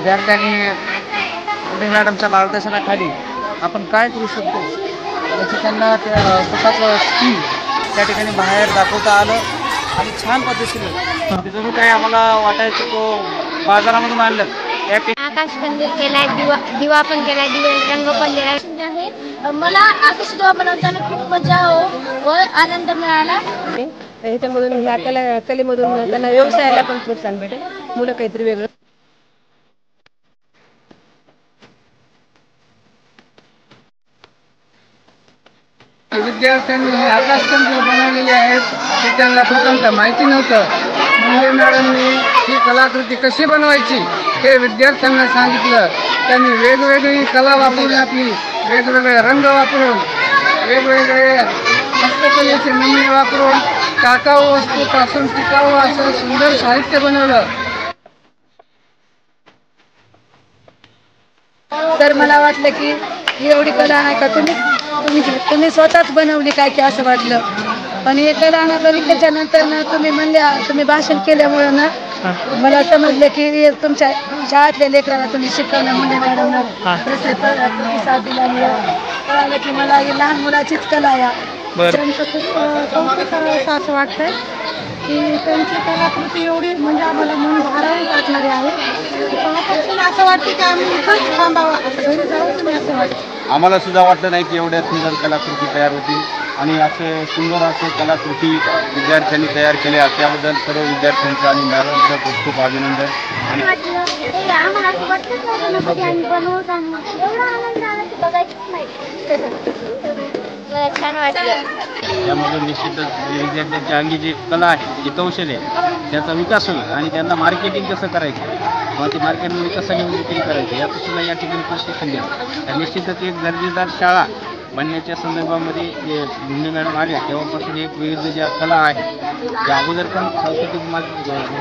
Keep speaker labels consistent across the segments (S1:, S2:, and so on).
S1: विद्यार्थ्यांनी पुणे मॅडमच्या मार्गदर्शनाखाली आपण काय करू शकतो याची त्यांना स्वतःचं स्किल त्या ठिकाणी बाहेर दाखवता आलं आणि छान पद्धतीने जणू काही आम्हाला वाटायचं तो बाजारामधून आणलं
S2: आकाश कंदील केलाय, दिवा दिवा पण केलाय, दिवे रंग पण दिलाय. मला आकाश दिवा बनवताना खूप मजा व आनंद मिळाला. ह्याच्यामधून ह्या कलेमधून त्यांना व्यवसायाला पण प्रोत्साहन भेटेल. मुलं काहीतरी वेगळं.
S1: विद्यार्थ्यांनी हे आकाशकंदील बनवलेले आहेत ते त्यांना प्रथमतः माहिती नव्हतं. मुंडे मॅडमनी ही कलाकृती कशी बनवायची हे विद्यार्थ्यांना सांगितलं. त्यांनी वेगवेगळी कला वापरून आपली वेगवेगळे रंग वापरून वेगवेगळे हस्तकलेचे नमुने वापरून टाकाऊ वस्तूपासून टिकाऊ असं सुंदर साहित्य बनवलं.
S2: तर मला वाटलं की एवढी कला नाही का तुम्ही स्वतःच बनवली काय की असं वाटलं. पण हे कला ना बघितल्याच्या नंतर ना तुम्ही भाषण केल्यामुळं ना मला समजलं की तुमच्या शाळेतल्या लेकरांना तुम्ही शिकवलं मुंडे मॅडमला प्रतिसाद दिल्यामुळं कळालं की मला ही लहान मुलाचीच कला या त्यांचं खूप कौतुक करावं असं वाटतंय की त्यांची कलाकृती एवढी म्हणजे आम्हाला मन भारावून टाकणारी आहे. असं वाटतं की आम्ही इथंच थांबावं घरी जाऊच नाही असं वाटतं.
S3: आम्हाला सुद्धा वाटलं नाही की एवढ्या सुंदर कलाकृती तयार होतील आणि असे सुंदर असे कलाकृती विद्यार्थ्यांनी तयार केल्या त्याबद्दल सर्व विद्यार्थ्यांचं आणि मॅडमचं खूप खूप अभिनंदन. आणि
S2: आम्हाला असं वाटतंच नव्हतं की आम्ही बनवत आहोत. एवढा आनंद आला की बघायचंच नाही. छान वाटलं.
S3: त्यामधून निश्चितच विद्यार्थ्यांच्या अंगी जी कला आहे जी कौशल्य आहे त्याचा विकास होईल आणि त्यांना मार्केटिंग कसं करायचं किंवा ती मार्केटमध्ये कसं घेऊन विक्री करायची याचं सुद्धा या ठिकाणी प्रशिक्षण द्या. निश्चितच एक दर्जेदार शाळा बनण्याच्या संदर्भामध्ये जे मुंडे मॅडम आल्या तेव्हापासून एक विविध ज्या कला आहेत त्या अगोदर पण सांस्कृतिक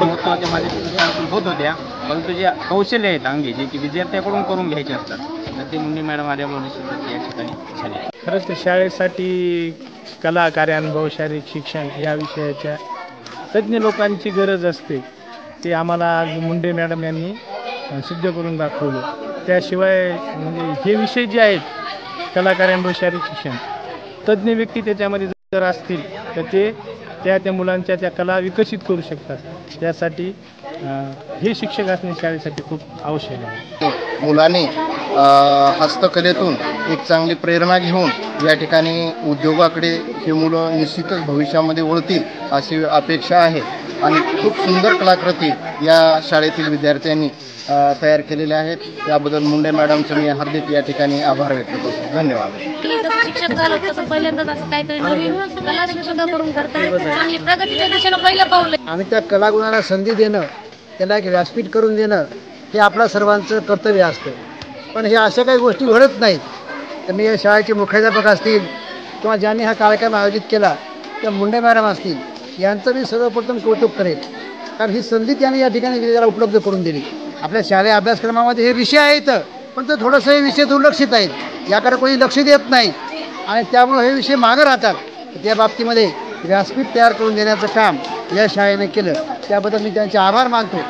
S3: महत्त्वाच्या माध्यमातून होत होत्या, परंतु ज्या कौशल्य आहेत अंगी जे की विद्यार्थ्याकडून करून घ्यायचे असतात तर ते मुंडे मॅडम आल्यामुळे निश्चितच या ठिकाणी झाले.
S4: खरंच तर शाळेसाठी कला कार्यानुभव शारीरिक शिक्षण या विषयाच्या तज्ज्ञ लोकांची गरज असते. ते आम्हाला आज मुंडे मॅडम यांनी सिद्ध करून दाखवलं. त्याशिवाय म्हणजे हे विषय जे आहेत कला कार्यानुभव शारीरिक शिक्षण तज्ज्ञ व्यक्ती त्याच्यामध्ये जर असतील तर ते त्या मुलांच्या त्या कला विकसित करू शकतात. त्यासाठी हे शिक्षक असणे शाळेसाठी खूप आवश्यक आहे.
S5: मुलांनी हस्तकलेतून एक चांगली प्रेरणा घेऊन या ठिकाणी उद्योगाकडे हे मुलं निश्चितच भविष्यामध्ये वळतील अशी अपेक्षा आहे. आणि खूप सुंदर कलाकृती या शाळेतील विद्यार्थ्यांनी तयार केलेल्या आहेत. त्याबद्दल मुंडे मॅडमचं मी हार्दिक या ठिकाणी आभार व्यक्त करतो. धन्यवाद.
S2: शिक्षक झालो तसं पहिल्यांदाच असं काहीतरी नवीन कला सुद्धा करून करतात आणि प्रगतीच्या दिशेनं पहिलं पाऊल आहे.
S6: आणि त्या कलागुणाला संधी देणं त्याला एक व्यासपीठ करून देणं हे आपल्या सर्वांचं कर्तव्य असतं. पण हे अशा काही गोष्टी घडत नाहीत. तर मी या शाळेचे मुख्याध्यापक असतील किंवा ज्यांनी हा कार्यक्रम आयोजित केला त्या मुंडे मॅडम असतील यांचं मी सर्वप्रथम कौतुक करेन. कारण ही संधी त्यांनी या ठिकाणी विद्यार्थ्याला उपलब्ध करून दिली. आपल्या शालेय अभ्यासक्रमामध्ये हे विषय आहेत पण ते थोडंसं हे विषय दुर्लक्षित आहेत. याकडे कोणी लक्ष देत नाही आणि त्यामुळे हे विषय मागं राहतात. त्या बाबतीमध्ये व्यासपीठ तयार करून देण्याचं काम या शाळेने केलं त्याबद्दल मी त्यांचे आभार मानतो.